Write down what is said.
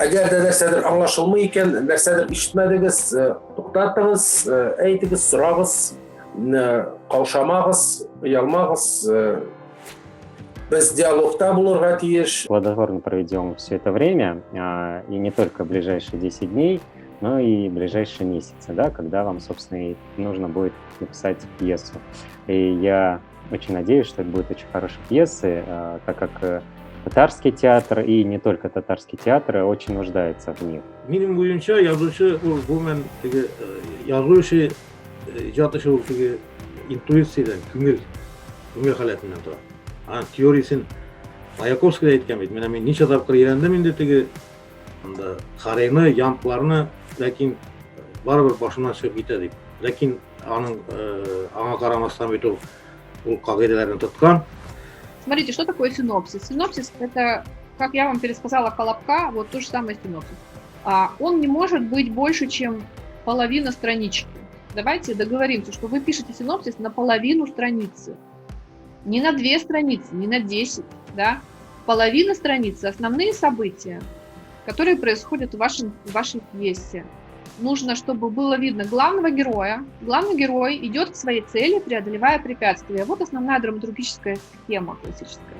Әгәр дә нәрсәдер аңлашылмый икән, нәрсәдер ишетмәдегез, туктатыгыз, әйтегез, сорагыз, каушамагыз, оялмагыз. Без диалогта булырга тиеш. Плодотворно проведем все это время, и не только ближайшие 10 дней, но и ближайшие месяцы, да, когда вам, собственно, и нужно будет написать пьесу. И я очень надеюсь, что это будут очень хорошие пьесы, так как татарский театр, и не только татарский театр, очень нуждается в них. Benim oyunca yazışı bu men yazı işi icad işi intuitsiyden, küngül haletinden tura. Ana teorisin Mayakovski'de aytgan edi. Men necha tapqir erendim endi tegi anda qarayni, yamplarni, lekin baribir boshimdan chiqib ketadi. Lekin anga qaramasdan o'tib ul qoidalarini tutgan. Смотрите, что такое синопсис? Синопсис – это, как я вам пересказала Колобка, вот то же самое синопсис. Он не может быть больше, чем половина странички. Давайте договоримся, что вы пишете синопсис на половину страницы. Не на 2 страницы, не на 10, да? Половина страницы – основные события, которые происходят в вашей пьесе. Нужно, чтобы было видно главного героя. Главный герой идет к своей цели, преодолевая препятствия. Вот основная драматургическая схема классическая.